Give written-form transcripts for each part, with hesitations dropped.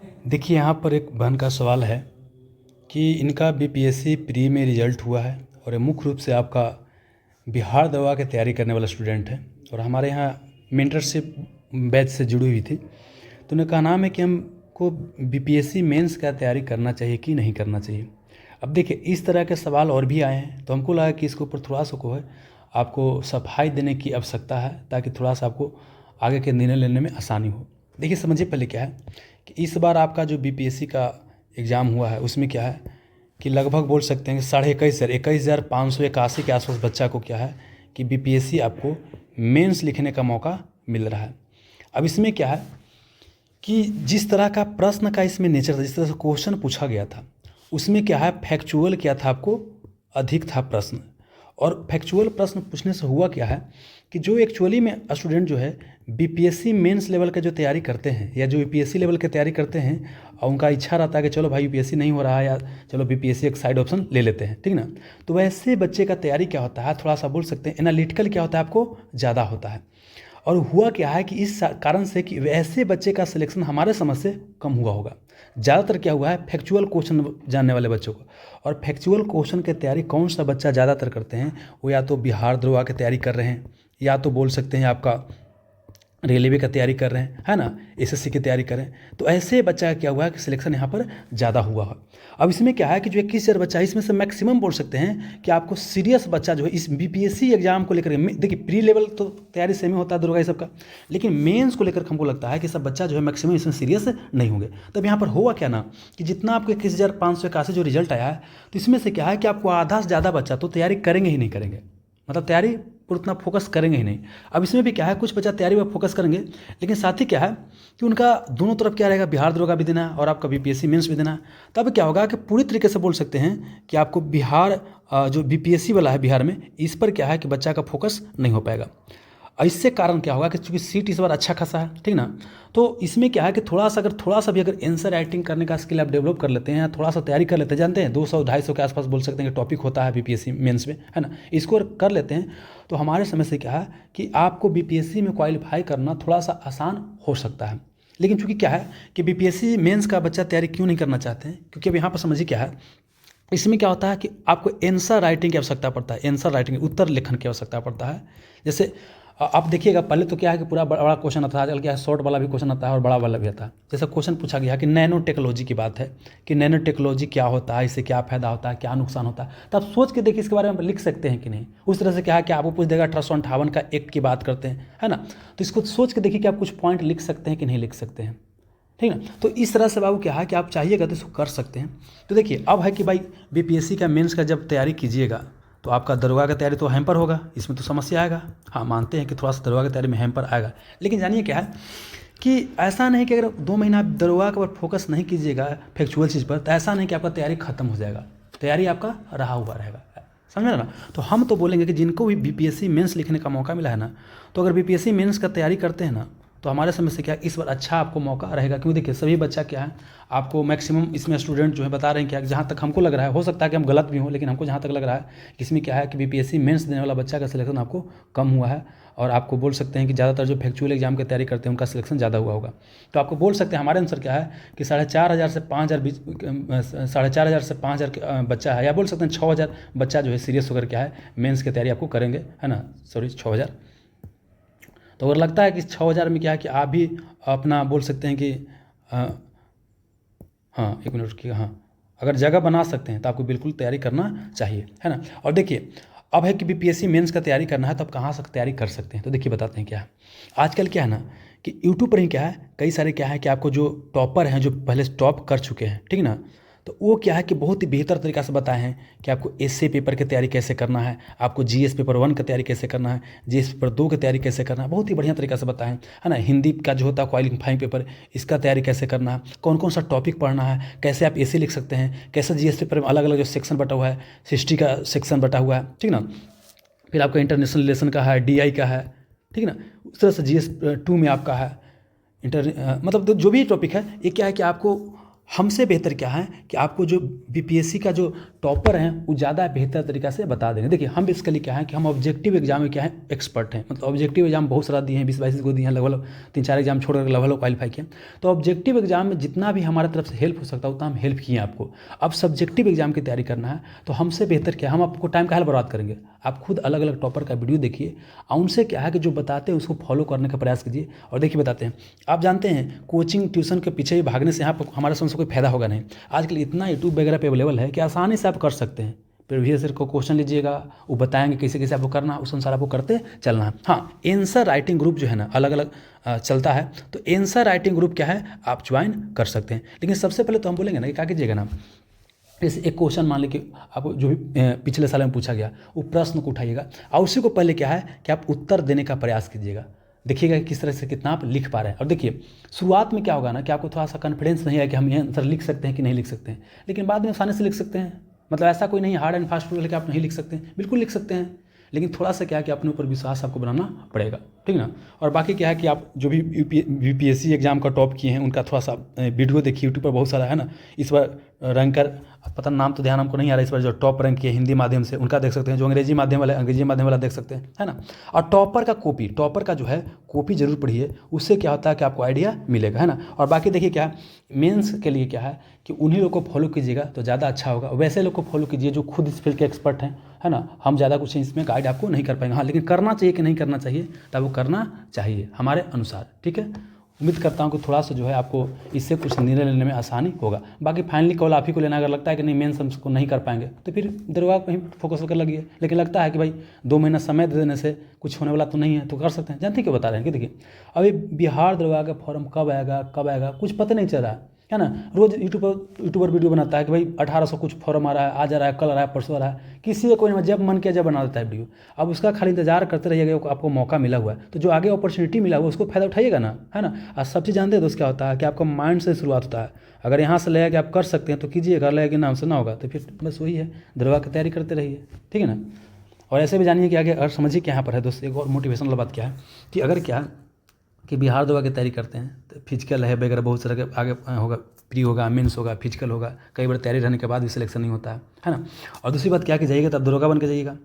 देखिए, यहाँ पर एक बहन का सवाल है कि इनका बीपीएससी प्री में रिजल्ट हुआ है और ये मुख्य रूप से आपका बिहार दवा की तैयारी करने वाला स्टूडेंट है और हमारे यहाँ मेंटरशिप बैच से जुड़ी हुई थी। तो उन्हें कहा नाम है कि हमको बीपीएससी मेंस का तैयारी करना चाहिए कि नहीं करना चाहिए। अब देखिए, इस तरह के सवाल और भी आए हैं, तो हमको लगा कि इसके ऊपर थोड़ा सा को है आपको सफाई देने की आवश्यकता है, ताकि थोड़ा सा आपको आगे के निर्णय लेने में आसानी हो। देखिए, समझिए पहले क्या है कि इस बार आपका जो बीपीएससी का एग्ज़ाम हुआ है उसमें क्या है कि लगभग बोल सकते हैं कि 21,581 के आसपास बच्चा को क्या है कि बीपीएससी आपको मेंस लिखने का मौका मिल रहा है। अब इसमें क्या है कि जिस तरह का प्रश्न का इसमें नेचर था, जिस तरह से क्वेश्चन पूछा गया था, उसमें क्या है फैक्चुअल क्या था, आपको अधिक था प्रश्न। और फैक्चुअल प्रश्न पूछने से हुआ क्या है कि जो एक्चुअली में स्टूडेंट जो है बीपीएससी मेंस लेवल का जो तैयारी करते हैं या जो यूपीएससी लेवल की तैयारी करते हैं और उनका इच्छा रहता है कि चलो भाई यूपीएससी नहीं हो रहा है या चलो बीपीएससी एक साइड ऑप्शन ले लेते हैं, ठीक ना। तो वैसे बच्चे का तैयारी क्या होता है, थोड़ा सा बोल सकते हैं एनालिटिकल क्या होता है, आपको ज़्यादा होता है। और हुआ क्या है कि इस कारण से कि वैसे बच्चे का सिलेक्शन हमारे समझ से कम हुआ होगा। ज़्यादातर क्या हुआ है फैक्चुअल क्वेश्चन जानने वाले बच्चों को। और फैक्चुअल क्वेश्चन की तैयारी कौन सा बच्चा ज़्यादातर करते हैं, वो या तो बिहार दरोगा की तैयारी कर रहे हैं या तो बोल सकते हैं आपका रेलवे का तैयारी कर रहे हैं, है ना, एसएससी की तैयारी कर रहे हैं। तो ऐसे बच्चा का क्या हुआ है कि सिलेक्शन यहाँ पर ज़्यादा हुआ है। अब इसमें क्या है कि जो 21,000 बच्चा है इसमें से मैक्सिमम बोल सकते हैं कि आपको सीरियस बच्चा जो है इस बीपीएससी एग्जाम को लेकर देखिए प्री लेवल तो तैयारी सेम ही होता है दरोगा ये सबका, लेकिन मेंस को लेकर हमको लगता है कि सब बच्चा जो है मैक्सिमम इसमें सीरियस नहीं होंगे। तब यहाँ पर हुआ क्या ना कि जितना आपको 21,581 जो रिजल्ट आया है, तो इसमें से क्या है कि आपको आधा से ज़्यादा बच्चा तो तैयारी करेंगे ही नहीं करेंगे, मतलब तैयारी पर उतना फोकस करेंगे ही नहीं। अब इसमें भी क्या है कुछ बच्चा तैयारी पर फोकस करेंगे, लेकिन साथ ही क्या है कि उनका दोनों तरफ क्या रहेगा, बिहार दरोगा भी देना है और आपका बीपीएससी मेंस भी देना है। तब क्या होगा कि पूरी तरीके से बोल सकते हैं कि आपको बिहार जो बीपीएससी वाला है बिहार में, इस पर क्या है कि बच्चा का फोकस नहीं हो पाएगा। इससे कारण क्या होगा कि चूंकि सीट इस बार अच्छा खासा है, ठीक ना, तो इसमें क्या है कि थोड़ा सा भी अगर आंसर राइटिंग करने का स्किल आप डेवलप कर लेते हैं, थोड़ा सा तैयारी कर लेते हैं, जानते हैं 200-250 के आसपास बोल सकते हैं कि टॉपिक होता है बीपीएससी मेंस में, है ना, इसको कर लेते हैं तो हमारे समझ से क्या है कि आपको बीपीएससी में क्वालिफाई करना थोड़ा सा आसान हो सकता है। लेकिन चूंकि क्या है कि बीपीएससी मेंस का बच्चा तैयारी क्यों नहीं करना चाहते हैं, क्योंकि अब यहाँ पर समझिए क्या है, इसमें क्या होता है कि आपको आंसर राइटिंग की आवश्यकता पड़ता है, आंसर राइटिंग उत्तर लेखन की आवश्यकता पड़ता है। जैसे आप देखिएगा पहले तो क्या है कि पूरा बड़ा क्वेश्चन आता है, आजकल क्या है शॉर्ट वाला भी क्वेश्चन आता है और बड़ा वाला भी आता है। जैसे क्वेश्चन पूछा गया कि नैनो टेक्नोलॉजी की बात है कि नैनो टेक्नोलॉजी क्या होता है, इससे क्या फ़ायदा होता है, क्या नुकसान होता है, तो आप सोच के देखिए इसके बारे में लिख सकते हैं कि नहीं। उस तरह से क्या है कि आपको पूछ देगा 1858 का एक्ट की बात करते हैं, है ना, तो इसको सोच के देखिए कि आप कुछ पॉइंट लिख सकते हैं कि नहीं लिख सकते हैं, ठीक ना। तो इस तरह से बाबू क्या है कि आप चाहिएगा तो इसको कर सकते हैं। तो देखिए अब है कि भाई बीपीएससी का मेंस का जब तैयारी कीजिएगा तो आपका दरोगा का तैयारी तो हैम्पर होगा, इसमें तो समस्या आएगा। हाँ, मानते हैं कि थोड़ा सा दरोगा की तैयारी में हैम्पर आएगा, लेकिन जानिए क्या है कि ऐसा नहीं कि अगर 2 महीना आप दरोगा के ऊपर फोकस नहीं कीजिएगा फैक्चुअल चीज़ पर, तो ऐसा नहीं कि आपका तैयारी खत्म हो जाएगा, तैयारी आपका रहा हुआ रहेगा, समझ ना। तो हम तो बोलेंगे कि जिनको भी बीपीएससी मेंस लिखने का मौका मिला है ना, तो अगर बीपीएससी मेंस का तैयारी करते हैं ना, तो हमारे समझ से क्या इस बार अच्छा आपको मौका रहेगा। क्यों, देखिए सभी बच्चा क्या है आपको मैक्सिमम इसमें स्टूडेंट जो है बता रहे हैं क्या, जहाँ तक हमको लग रहा है, हो सकता है कि हम गलत भी हों, लेकिन हमको जहाँ तक लग रहा है कि इसमें क्या है कि बीपीएससी मेंस देने वाला बच्चा का सिलेक्शन आपको कम हुआ है। और आपको बोल सकते हैं कि ज़्यादातर जो फैक्चुअल एग्जाम की तैयारी करते हैं उनका सिलेक्शन ज़्यादा हुआ होगा। तो आपको बोल सकते हैं हमारे आंसर क्या है कि 4,500 से 5,000 बीच 4,500 से 5,000 बच्चा है, या बोल सकते हैं 6,000 बच्चा जो है सीरियस होकर क्या है मेंस की तैयारी आपको करेंगे, है ना, सॉरी 6,000। तो अगर लगता है कि 6,000 में क्या है कि आप भी अपना बोल सकते हैं कि हाँ, 1 मिनट की, हाँ, अगर जगह बना सकते हैं तो आपको बिल्कुल तैयारी करना चाहिए, है ना। और देखिए अब है कि बीपीएससी मेंस का तैयारी करना है तो आप कहाँ से तैयारी कर सकते हैं, तो देखिए बताते हैं क्या है। आजकल क्या है ना कि यूट्यूब पर ही क्या है कई सारे क्या है कि आपको जो टॉपर हैं जो पहले टॉप कर चुके हैं, ठीक ना, तो वो क्या है कि बहुत ही बेहतर तरीक़ा से बताए हैं कि आपको एसए पेपर की तैयारी कैसे करना है, आपको जीएस पेपर 1 की तैयारी कैसे करना है, जीएस पेपर 2 की तैयारी कैसे करना है, बहुत ही बढ़िया तरीक़ा से बताएं, है ना। हिंदी का जो होता है क्वालिफाइंग पेपर, इसका तैयारी कैसे करना है, कौन कौन सा टॉपिक पढ़ना है, कैसे आप एसे लिख सकते हैं, कैसे जीएस पेपर में अलग अलग जो सेक्शन बटा हुआ है, हिस्ट्री का सेक्शन बटा हुआ है, ठीक ना, फिर आपका इंटरनेशनल रिलेशन का है, डीआई का है, ठीक ना, उस तरह से जीएस 2 में आपका है मतलब जो भी टॉपिक है ये क्या है कि आपको हमसे बेहतर क्या है कि आपको जो बीपीएससी का जो टॉपर हैं वो ज़्यादा बेहतर तरीक़ा से बता देंगे। देखिए हम बेसिकली क्या है कि हम ऑब्जेक्टिव एग्जाम में क्या है एक्सपर्ट हैं, मतलब ऑब्जेक्टिव एग्जाम बहुत सारा दिए हैं, 20-22 को दिए हैं, लगभग 3-4 एग्जाम छोड़ कर लगभग क्वालिफाई किए। तो ऑब्जेक्टिव एग्जाम में जितना भी हमारे तरफ से हेल्प हो सकता है उतना हम हेल्प किए आपको। अब सब्जेक्टिव एग्जाम की तैयारी करना है तो हमसे बेहतर क्या, हम आपको टाइम का बर्बाद करेंगे। आप खुद अलग अलग टॉपर का वीडियो देखिए और उनसे क्या है कि जो बताते हैं उसको फॉलो करने का प्रयास कीजिए। और देखिए बताते हैं, आप जानते हैं कोचिंग ट्यूशन के पीछे ही भागने से यहाँ पर हमारे समझ से कोई फायदा होगा नहीं। आजकल इतना यूट्यूब वगैरह पे अवेलेबल है कि आसानी से आप कर सकते हैं। प्रीवियस ईयर को क्वेश्चन लीजिएगा, वो बताएंगे कैसे कैसे आपको करना है, उस अनुसार आपको करते चलना है। हाँ, आंसर राइटिंग ग्रुप जो है ना अलग अलग चलता है, तो आंसर राइटिंग ग्रुप क्या है आप ज्वाइन कर सकते हैं। लेकिन सबसे पहले तो हम बोलेंगे ना कि क्या कीजिएगा ना, जैसे एक क्वेश्चन मान लीजिए कि आपको जो भी पिछले साल में पूछा गया वो प्रश्न को उठाइएगा और उसी को पहले क्या है कि आप उत्तर देने का प्रयास कीजिएगा। देखिएगा कि किस तरह से कितना आप लिख पा रहे हैं। और देखिए शुरुआत में क्या होगा ना कि आपको थोड़ा सा कॉन्फिडेंस नहीं है कि हम ये आंसर लिख सकते हैं कि नहीं लिख सकते हैं, लेकिन बाद में आसानी से लिख सकते हैं। मतलब ऐसा कोई नहीं हार्ड एंड फास्ट रूल है कि आप नहीं लिख सकते हैं, बिल्कुल लिख सकते हैं। लेकिन थोड़ा सा क्या है कि अपने ऊपर विश्वास आपको बनाना पड़ेगा, ठीक ना। और बाकी क्या है कि आप जो भी यूपीएससी एग्जाम का टॉप किए हैं उनका थोड़ा सा वीडियो देखिए, यूट्यूब पर बहुत सारा है ना। इस बार रैंकर पता नाम तो ध्यान हमको नहीं आ रहा, इस बार जो टॉप रैंक किए हिंदी माध्यम से उनका देख सकते हैं, जो अंग्रेजी माध्यम वाला देख सकते हैं, है ना। और टॉपर का जो है कॉपी जरूर पढ़िए, उससे क्या होता है कि आपको आइडिया मिलेगा, है ना। और बाकी देखिए क्या मेंस के लिए क्या है कि उन्हीं लोग को फॉलो कीजिएगा तो ज़्यादा अच्छा होगा। वैसे लोग को फॉलो कीजिए जो खुद इस फील्ड के एक्सपर्ट हैं, है ना। हम ज़्यादा कुछ इसमें गाइड आपको नहीं कर पाएंगे, हाँ लेकिन करना चाहिए कि नहीं करना चाहिए तब वो करना चाहिए हमारे अनुसार, ठीक है। उम्मीद करता हूँ कि थोड़ा सा जो है आपको इससे कुछ निर्णय लेने में आसानी होगा। बाकी फाइनली कॉल आप ही को लेना, अगर लगता है कि नहीं मेंस हम उसको नहीं कर पाएंगे तो फिर दरवाजा पर ही फोकस कर लगिए। लेकिन लगता है कि भाई 2 महीना समय दे देने से कुछ होने वाला तो नहीं है तो कर सकते हैं। जानते हैं क्यों बता रहे हैं कि देखिए अभी बिहार दरवाजा का फॉर्म कब आएगा कुछ पता नहीं चल रहा है ना। रोज़ यूट्यूबर वीडियो बनाता है कि भाई 1800 कुछ फॉर्म आ रहा है, आज आ रहा है, कल आ रहा है, परसों आ रहा है, किसी का कोई नहीं, जब मन किया जब बना देता है वीडियो। अब उसका खाली इंतजार करते रहिएगा, आपको मौका मिला हुआ है तो जो आगे अपॉर्चुनिटी मिला हुआ है उसको फायदा उठाइएगा ना, है ना। और सब चीज़ जानते हैं दोस्त क्या होता है कि आपका माइंड से शुरुआत होता है। अगर यहाँ से लगेगा कि आप कर सकते हैं तो कीजिए, अगर लगेगा कि ना हमसे ना होगा तो फिर बस वही है, दरवाजा की तैयारी करते रहिए, ठीक है ना। और ऐसे भी जानिए कि आगे अगर समझिए कि यहाँ पर है दोस्त एक और मोटिवेशनल बात क्या है कि अगर क्या कि बिहार दरवाजा की तैयारी करते हैं तो फिजिकल है वगैरह बहुत सारा के आगे होगा, प्री होगा, मेंस होगा, फिजिकल होगा, कई बार तैयारी रहने के बाद भी सिलेक्शन नहीं होता है ना। और दूसरी बात क्या कि जाइएगा तब दरोगा बन के जाइएगा।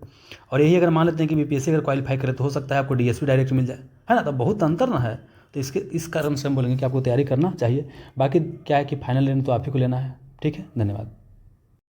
और यही अगर मान लेते हैं कि बीपीएससी अगर क्वालिफाई करे तो हो सकता है आपको डीएसपी डायरेक्ट मिल जाए, है ना। तो बहुत अंतर ना है, तो इस कारण से हम बोलेंगे कि आपको तैयारी करना चाहिए। बाकी क्या है कि फाइनल लेना तो आप ही को लेना है, ठीक है। धन्यवाद।